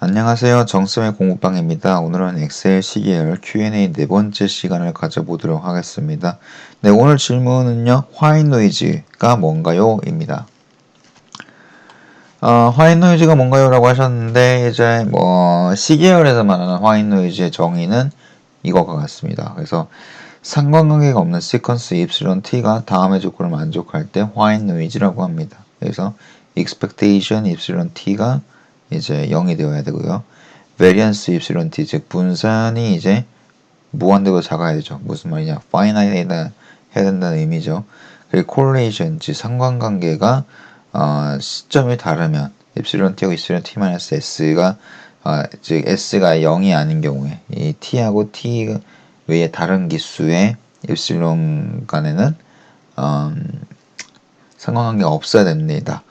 안녕하세요. 정쌤의 공부방입니다. 오늘은 엑셀 시계열 Q&A 네 번째 시간을 가져보도록 하겠습니다. 네, 오늘 질문은요. 화이트 노이즈가 뭔가요? 입니다. 화이트 노이즈가 뭔가요? 라고 하셨는데 이제 시계열에서 말하는 화이트 노이즈의 정의는 이거가 같습니다. 그래서 상관관계가 없는 시퀀스 입실론 t가 다음의 조건을 만족할 때 화이트 노이즈라고 합니다. 그래서 expectation 입실론 t가 이제 0이 되어야 되고요. variance 입실론 t 즉 분산이 이제 무한대로 작아야 되죠. 무슨 말이냐? finite 해야 된다는 의미죠. 그리고 correlation 즉 상관관계가 시점이 다르면 입실론 t하고 입실론 t-s가 즉 s가 0이 아닌 경우에 이 t하고 t 외에 다른 기수의 입실론 간에는 상관관계가 없어야 됩니다.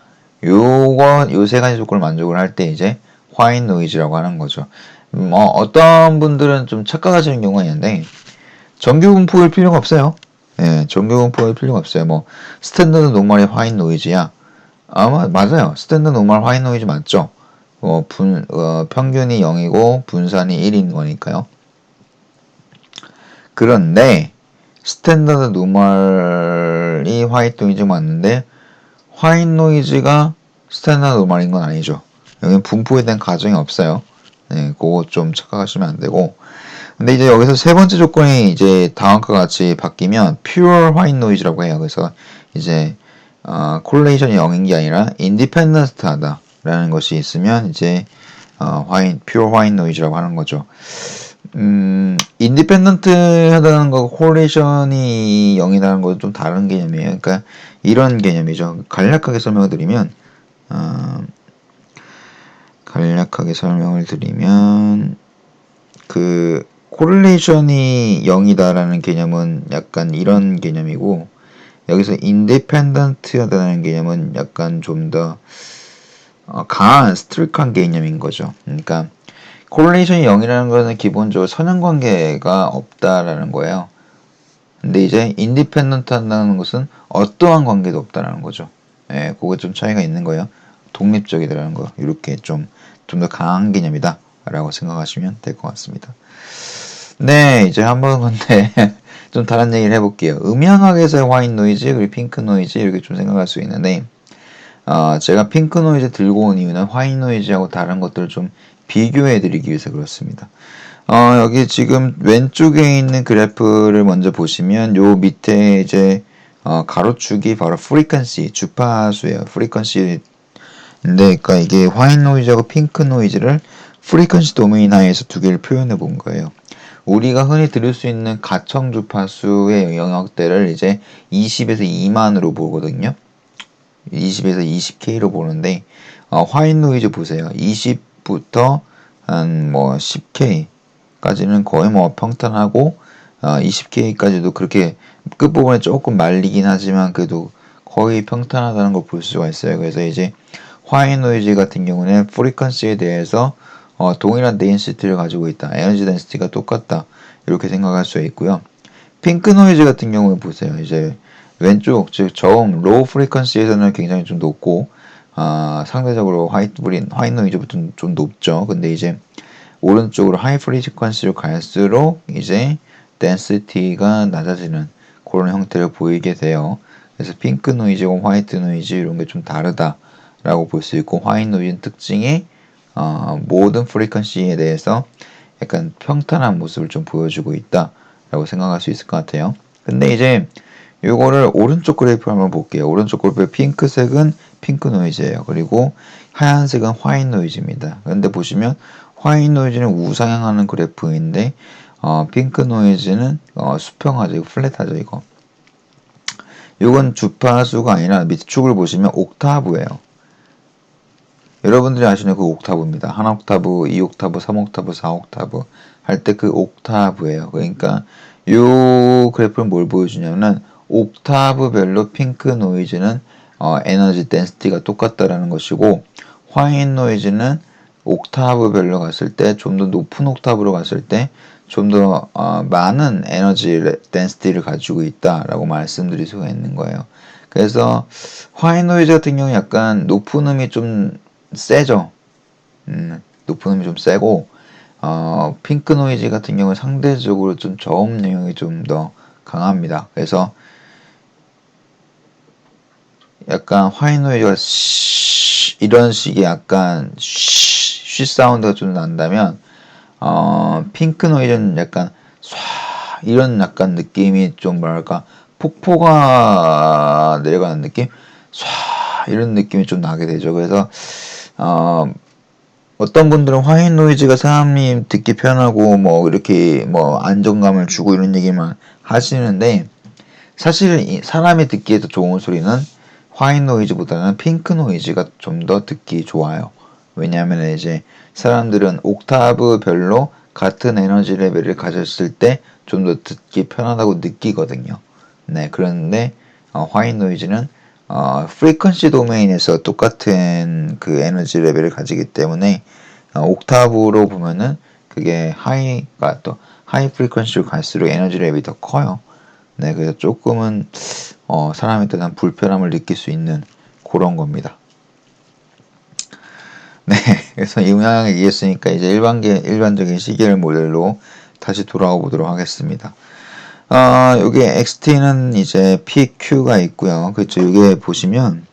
요 세 가지 조건을 만족을 할 때 이제 화이트 노이즈라고 하는 거죠. 어떤 분들은 좀 착각하시는 경우가 있는데 정규 분포일 필요가 없어요. 예, 정규 분포일 필요가 없어요. 스탠더드 노멀의 화이트 노이즈야. 맞아요. 스탠더드 노멀 화이트 노이즈 맞죠? 평균이 0이고 분산이 1인 거니까요. 그런데 스탠더드 노멀이 화이트 노이즈 맞는데 화이트 노이즈가 스탠더드 노멀인 건 아니죠. 여기는 분포에 대한 가정이 없어요. 네, 그거 좀 착각하시면 안 되고. 근데 이제 여기서 세 번째 조건이 이제 다음과 같이 바뀌면 pure white noise라고 해요. 그래서 이제 correlation이 0인 게 아니라 independent하다라는 것이 있으면 이제 pure white noise라고 하는 거죠. independent하다는 거 correlation이 0이라는 건 좀 다른 개념이에요. 그러니까 이런 개념이죠. 간략하게 설명을 드리면 그 코릴레이션이 0이다라는 개념은 약간 이런 개념이고 여기서 인디펜던트하다는 개념은 약간 좀 더 강한 스트릭한 개념인 거죠. 그러니까 코릴레이션이 0이라는 것은 기본적으로 선형관계가 없다라는 거예요. 근데 이제 인디펜던트 한다는 것은 어떠한 관계도 없다라는 거죠. 예, 그거 좀 차이가 있는 거예요. 독립적이다라는 거. 이렇게 좀 더 강한 개념이다. 라고 생각하시면 될 것 같습니다. 네, 이제 한번 근데 좀 다른 얘기를 해볼게요. 음향학에서의 화이트 노이즈, 그리고 핑크 노이즈 이렇게 좀 생각할 수 있는데 제가 핑크 노이즈 들고 온 이유는 화이트 노이즈하고 다른 것들을 좀 비교해 드리기 위해서 그렇습니다. 여기 지금 왼쪽에 있는 그래프를 먼저 보시면 요 밑에 이제 가로축이 바로 frequency, 주파수예요. frequency인데 그러니까 이게 화이트 노이즈하고 핑크 노이즈를 frequency 도메인 하에서 두 개를 표현해 본 거예요. 우리가 흔히 들을 수 있는 가청 주파수의 영역대를 이제 20에서 2만으로 보거든요. 20에서 20K로 보는데 화이트 노이즈 보세요. 20부터 한 10K까지는 거의 평탄하고 20K까지도 그렇게 끝부분에 조금 말리긴 하지만 그래도 거의 평탄하다는 걸 볼 수가 있어요. 그래서 이제 화이트 노이즈 같은 경우는 프리퀀시에 대해서 동일한 덴시티를 가지고 있다. 에너지 덴시티가 똑같다. 이렇게 생각할 수 있고요. 핑크 노이즈 같은 경우에 보세요. 이제 왼쪽 즉 저음 로우 프리퀀시에서는 굉장히 좀 높고 상대적으로 화이트 노이즈부터 좀 높죠. 근데 이제 오른쪽으로 하이 프리퀀시로 갈수록 이제 덴시티가 낮아지는 그런 형태를 보이게 돼요. 그래서 핑크 노이즈와 화이트 노이즈 이런 게 좀 다르다라고 볼 수 있고 화이트 노이즈는 특징이 모든 프리퀀시에 대해서 약간 평탄한 모습을 좀 보여주고 있다라고 생각할 수 있을 것 같아요. 근데 이제 이거를 오른쪽 그래프 한번 볼게요. 오른쪽 그래프 핑크색은 핑크 노이즈예요. 그리고 하얀색은 화이트 노이즈입니다. 근데 보시면 화이트 노이즈는 우상향하는 그래프인데 핑크 노이즈는 수평하죠. 플랫하죠. 이건 주파수가 아니라 밑 축을 보시면 옥타브예요. 여러분들이 아시는 그 옥타브입니다. 한 옥타브, 2옥타브, 3옥타브, 4옥타브 할 때 그 옥타브예요. 그러니까 이 그래프는 뭘 보여주냐면 옥타브별로 핑크 노이즈는 에너지 덴시티가 똑같다라는 것이고 화이트 노이즈는 옥타브별로 갔을 때 좀 더 높은 옥타브로 갔을 때 좀 더 많은 에너지 덴시티를 가지고 있다라고 말씀드릴 수가 있는 거예요. 그래서 화이트 노이즈 같은 경우 약간 높은 음이 좀 세죠. 높은 음이 좀 세고, 핑크 노이즈 같은 경우는 상대적으로 좀 저음 영역이 좀 더 강합니다. 그래서 약간 화이트 노이즈가 이런 식의 약간 쉬 사운드가 좀 난다면, 핑크 노이즈는 약간 쏴 이런 약간 느낌이 좀 뭐랄까 폭포가 내려가는 느낌, 쏴 이런 느낌이 좀 나게 되죠. 그래서 어떤 분들은 화이트 노이즈가 사람이 듣기 편하고 뭐 이렇게 뭐 안정감을 주고 이런 얘기만 하시는데, 사실 사람이 듣기에 더 좋은 소리는 화이트 노이즈보다는 핑크 노이즈가 좀 더 듣기 좋아요. 왜냐하면 이제 사람들은 옥타브별로 같은 에너지 레벨을 가졌을 때 좀 더 듣기 편하다고 느끼거든요. 네, 그런데 화이트 노이즈는 프리퀀시 도메인에서 똑같은 그 에너지 레벨을 가지기 때문에 옥타브로 보면은 그게 하이가 또 하이 프리퀀시로 갈수록 에너지 레벨이 더 커요. 네, 그래서 조금은 사람에 대한 불편함을 느낄 수 있는 그런 겁니다. 네, 그래서 이 문항을 이해했으니까 이제 일반적인 시계열 모델로 다시 돌아와 보도록 하겠습니다. 여기 XT는 이제 PQ가 있고요. 그렇죠. 이게 보시면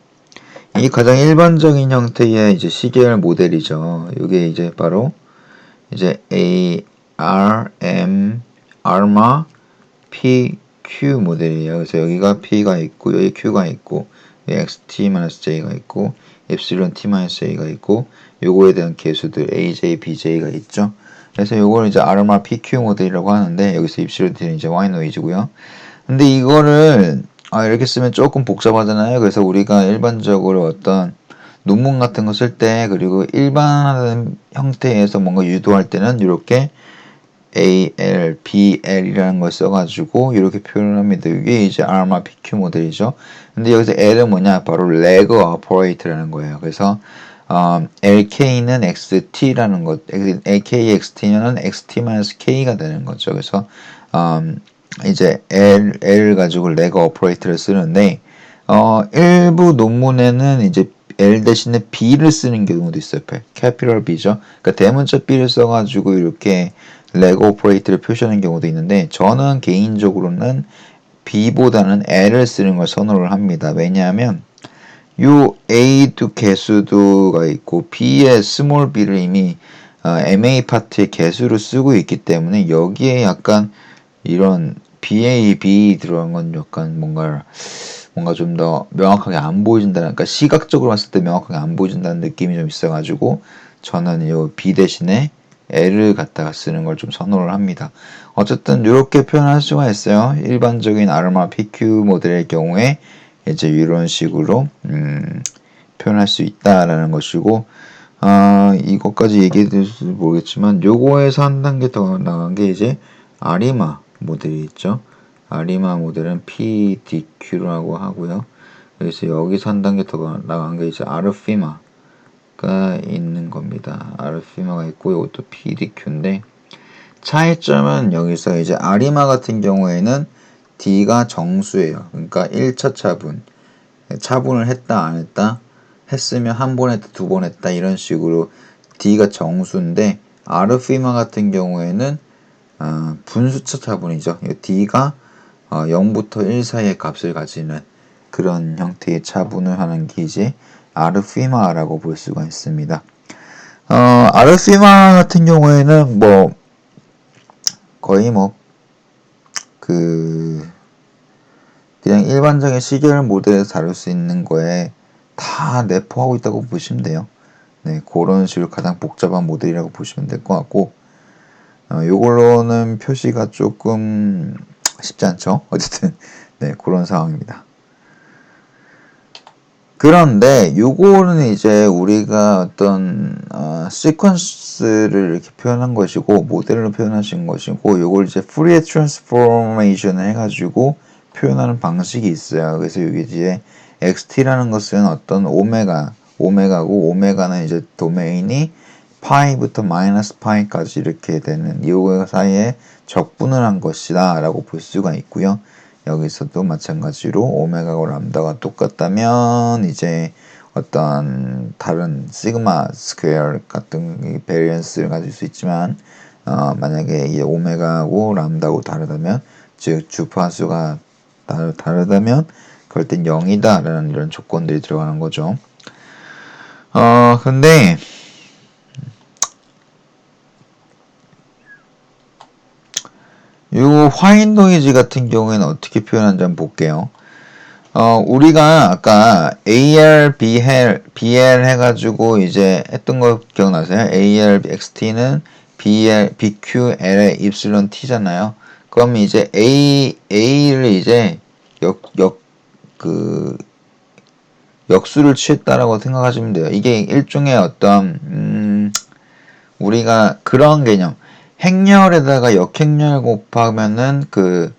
이 가장 일반적인 형태의 이제 시계열 모델이죠. 이게 이제 바로 이제 ARMA PQ 모델이에요. 그래서 여기가 P가 있고 여기 Q가 있고 XT-J가 있고 엡실론 T-A가 있고 요거에 대한 개수들 AJ, BJ가 있죠. 그래서 요걸 이제 ARMA PQ 모델이라고 하는데 여기서 입실론 T는 이제 Y 노이즈고요. 근데 이거를 이렇게 쓰면 조금 복잡하잖아요. 그래서 우리가 일반적으로 어떤 논문 같은 거 쓸 때 그리고 일반하는 형태에서 뭔가 유도할 때는 이렇게 AL, BL이라는 걸 써가지고 이렇게 표현을 합니다. 이게 이제 ARMA PQ 모델이죠. 근데 여기서 L은 뭐냐? 바로 leg operate라는 거예요. 그래서 LK는 XT라는 것, LK XT는 XT-K가 되는 거죠. 그래서 이제 L 가지고 leg operate를 쓰는데 일부 논문에는 이제 L 대신에 B를 쓰는 경우도 있어요. capital B죠. 그러니까 대문자 B를 써가지고 이렇게 leg operate를 표시하는 경우도 있는데 저는 개인적으로는 B보다는 L을 쓰는 걸 선호를 합니다. 왜냐하면 요 A도 개수도가 있고 B의 스몰 b를 이미 MA 파트의 개수로 쓰고 있기 때문에 여기에 약간 이런 BAB 들어간 건 약간 뭔가 좀 더 명확하게 안 보여진다는, 그러니까 시각적으로 봤을 때 명확하게 안 보여진다는 느낌이 좀 있어가지고 저는 요 B 대신에 L을 갖다가 쓰는 걸 좀 선호를 합니다. 어쨌든 이렇게 표현할 수가 있어요. 일반적인 아르마 PQ 모델의 경우에 이제 이런 식으로 표현할 수 있다라는 것이고, 이것까지 얘기해 드릴지 모르겠지만 요거에서 한 단계 더 나간 게 이제 아리마 모델이 있죠. 아리마 모델은 PDQ라고 하고요. 그래서 여기서 한 단계 더 나간 게 이제 아르피마가 있는 겁니다. 아르피마가 있고 이것도 PDQ인데 차이점은 여기서 이제 아리마 같은 경우에는 D가 정수예요. 그러니까 1차 차분, 차분을 했다 안 했다, 했으면 한 번 했다 두 번 했다 이런 식으로 D가 정수인데, 아르피마 같은 경우에는 분수차 차분이죠. D가 0부터 1 사이의 값을 가지는 그런 형태의 차분을 하는 게 이제 아르피마라고 볼 수가 있습니다. 아르피마 같은 경우에는 뭐 거의 뭐 그냥 일반적인 시계열 모델에서 다룰 수 있는 거에 다 내포하고 있다고 보시면 돼요. 네, 그런 식으로 가장 복잡한 모델이라고 보시면 될 것 같고, 요걸로는 표시가 조금 쉽지 않죠. 어쨌든 네, 그런 상황입니다. 그런데 요거는 이제 우리가 어떤 시퀀스를 이렇게 표현한 것이고 모델로 표현하신 것이고, 요걸 이제 Fourier Transformation을 해가지고 표현하는 방식이 있어요. 그래서 여기 이제 XT라는 것은 어떤 오메가고, 오메가는 이제 도메인이 파이부터 마이너스 파이까지 이렇게 되는 이 사이에 적분을 한 것이다 라고 볼 수가 있고요. 여기서도 마찬가지로 오메가와 람다가 똑같다면 이제 어떤 다른 시그마 스퀘어 같은 베리언스를 가질 수 있지만 만약에 이 오메가하고 람다하고 다르다면 즉 주파수가 다르다면 그럴 땐 0이다 라는 이런 조건들이 들어가는 거죠. 근데 요 화인 노이즈 같은 경우에는 어떻게 표현하는지 한번 볼게요. 우리가 아까 AR, BL 해가지고 이제 했던 거 기억나세요? AR, XT는 BL, BQL의 입실론 T잖아요. 그럼 이제 A를 이제 그, 역수를 취했다라고 생각하시면 돼요. 이게 일종의 어떤, 우리가 그런 개념. 행렬에다가 역행렬 곱하면은 그,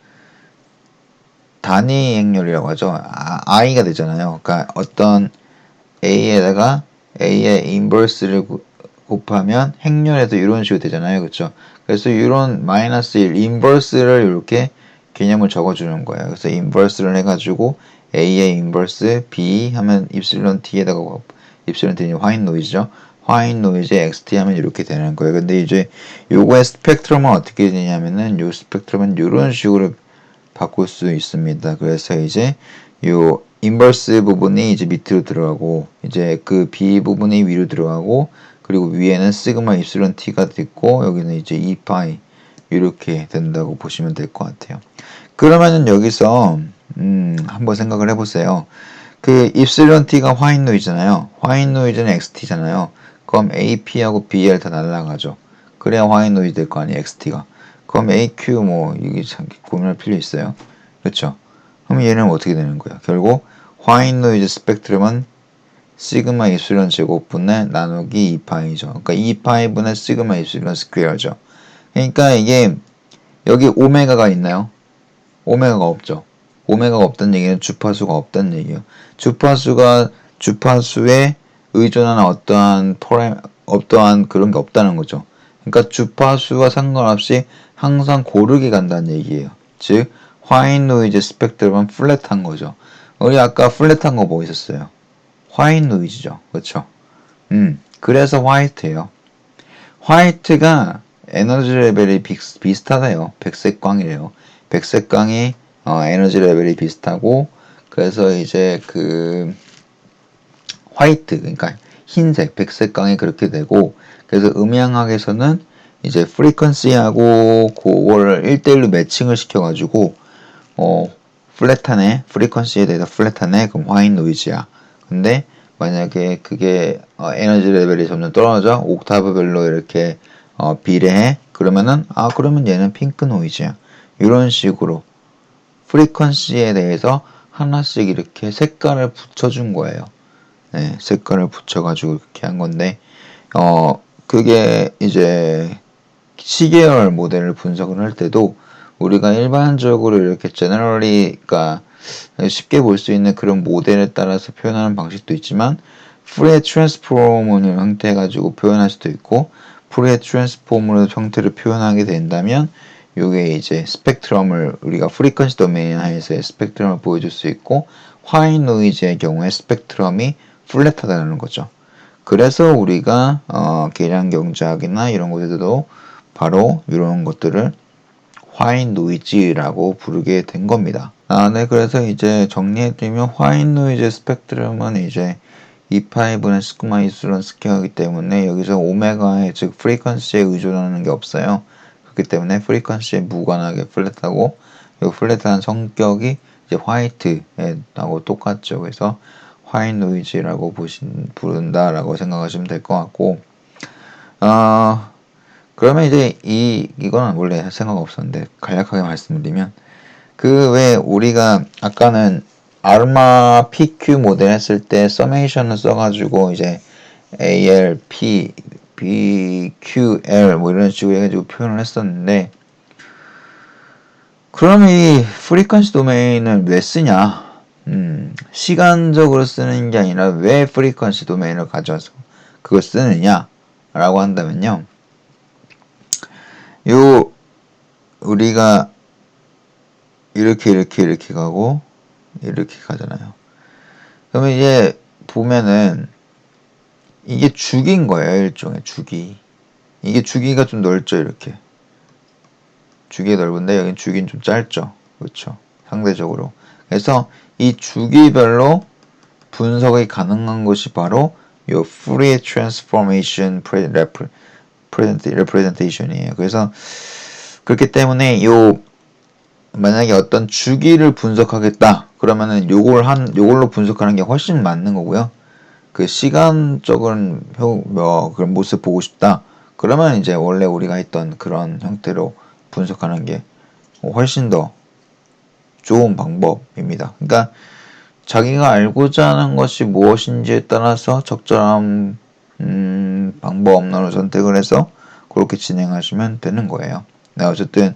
단위 행렬이라고 하죠. I가 되잖아요. 그러니까 어떤 A에다가 A의 인버스를 곱하면 행렬에서 이런 식으로 되잖아요. 그렇죠? 그래서 이런 마이너스 1 인버스를 이렇게 개념을 적어주는 거예요. 그래서 인버스를 해가지고 A의 인버스 B 하면 입실론 T에다가 입실론 T는 화인 노이즈죠. 화인 노이즈에 XT 하면 이렇게 되는 거예요. 근데 이제 요거의 스펙트럼은 어떻게 되냐면은 요 스펙트럼은 이런 식으로 바꿀 수 있습니다. 그래서 이제 요 인버스 부분이 이제 밑으로 들어가고 이제 그 B 부분이 위로 들어가고 그리고 위에는 시그마 입실론 T가 있고 여기는 이제 2파이 이렇게 된다고 보시면 될 것 같아요. 그러면은 여기서 한번 생각을 해보세요. 그 입실론 T가 화인 노이즈잖아요. 화인 노이즈는 XT잖아요. 그럼 AP하고 BL 다 날라가죠. 그래야 화인 노이즈 될 거 아니에요, XT가. 그럼 AQ 뭐 이게 참 고민할 필요 있어요. 그렇죠? 그럼 얘는 어떻게 되는 거야? 결국 화인 노이즈 스펙트럼은 시그마 입실론 제곱분의 나누기 2파이죠. 그러니까 2파이분의 시그마 입실론 스퀘어죠. 그러니까 이게 여기 오메가가 있나요? 오메가가 없죠. 오메가가 없다는 얘기는 주파수가 없다는 얘기예요. 주파수에 의존하는 어떠한 그런 게 없다는 거죠. 그러니까 주파수와 상관없이 항상 고르게 간다는 얘기예요. 즉 화이트 노이즈 스펙트럼은 플랫한 거죠. 우리 아까 플랫한 거 뭐 있었어요? 화이트 노이즈죠. 그렇죠? 그래서 화이트예요. 화이트가 에너지 레벨이 비슷하대요. 백색광이래요. 백색광이 에너지 레벨이 비슷하고 그래서 이제 그 화이트 그러니까 흰색 백색광이 그렇게 되고 그래서 음향학에서는 이제 프리퀀시하고 그거를 1대1로 매칭을 시켜가지고 플랫하네 프리퀀시에 대해서 플랫하네 그럼 화이트 노이즈야. 근데 만약에 그게 에너지 레벨이 점점 떨어져 옥타브별로 이렇게 비례해 그러면은 그러면 얘는 핑크 노이즈야. 이런 식으로 프리퀀시에 대해서 하나씩 이렇게 색깔을 붙여준 거예요. 네, 색깔을 붙여가지고 이렇게 한 건데 그게 이제 시계열 모델을 분석을 할 때도 우리가 일반적으로 이렇게 제너럴리가 쉽게 볼 수 있는 그런 모델에 따라서 표현하는 방식도 있지만 프레 트랜스포머를 형태 가지고 표현할 수도 있고 프레 트랜스포머 형태를 표현하게 된다면 이게 이제 스펙트럼을 우리가 프리퀀시 도메인 하에서의 스펙트럼을 보여줄 수 있고 화이트 노이즈의 경우에 스펙트럼이 플랫하다는 거죠. 그래서 우리가 계량 경제학이나 이런 곳에서도 바로 이런 것들을 화이트 노이즈라고 부르게 된 겁니다. 네, 그래서 이제 정리해드리면 화이트 노이즈 스펙트럼은 이제 2파이분의 시그마 이수론 스퀘어이기 때문에 여기서 오메가의 즉 프리퀀시에 의존하는 게 없어요. 그렇기 때문에 프리퀀시에 무관하게 플랫하고 이 플랫한 성격이 이제 화이트하고 똑같죠. 그래서 화이트 노이즈라고 부른다라고 생각하시면 될 것 같고 그러면 이제 이거는 원래 생각 없었는데 간략하게 말씀드리면 그 왜 우리가 아까는 아르마 PQ 모델 했을 때 서메이션을 써가지고 이제 AL, P, BQL 뭐 이런 식으로 해가지고 표현을 했었는데 그러면 이 프리퀀시 도메인을 왜 쓰냐? 시간적으로 쓰는 게 아니라 왜 프리퀀시 도메인을 가져와서 그걸 쓰느냐? 라고 한다면요. 요 우리가 이렇게 가고 이렇게 가잖아요. 그러면 이제 보면은 이게 주기인 거예요. 일종의 주기. 이게 주기가 좀 넓죠. 이렇게. 주기가 넓은데 여긴 주기는 좀 짧죠. 그렇죠. 상대적으로. 그래서 이 주기별로 분석이 가능한 것이 바로 이 Fourier Transformation Representation이에요. 그래서 그렇기 때문에 만약에 어떤 주기를 분석하겠다 그러면은 요걸로 분석하는 게 훨씬 맞는 거고요. 그 시간적인 그런 모습 보고 싶다 그러면 이제 원래 우리가 했던 그런 형태로 분석하는 게 훨씬 더 좋은 방법입니다. 그러니까 자기가 알고자 하는 것이 무엇인지에 따라서 적절한 방법 업로를 선택을 해서 그렇게 진행하시면 되는 거예요. 네, 어쨌든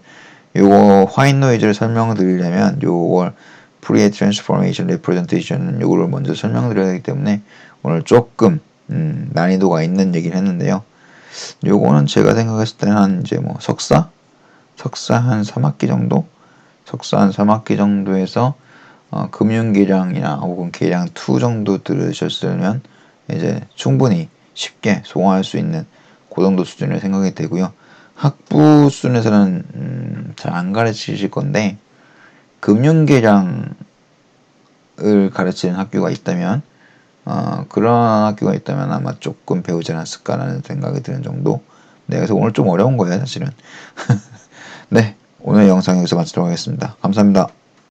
요거 화이트 노이즈를 설명드리려면 요걸 Fourier Transformation Representation은 요거를 먼저 설명드려야 되기 때문에 오늘 조금 난이도가 있는 얘기를 했는데요. 요거는 제가 생각했을 때는 한 이제 뭐 석사 한 3학기 정도? 석사 한 3학기 정도에서 금융계량이나 혹은 계량 2 정도 들으셨으면 이제 충분히 쉽게 소화할 수 있는 그 정도 수준으로 생각이 되고요. 학부 수준에서는 잘 안 가르치실 건데 금융계량을 가르치는 학교가 있다면 그런 학교가 있다면 아마 조금 배우지 않았을까라는 생각이 드는 정도. 네, 그래서 오늘 좀 어려운 거예요, 사실은. 네, 오늘 영상 여기서 마치도록 하겠습니다. 감사합니다.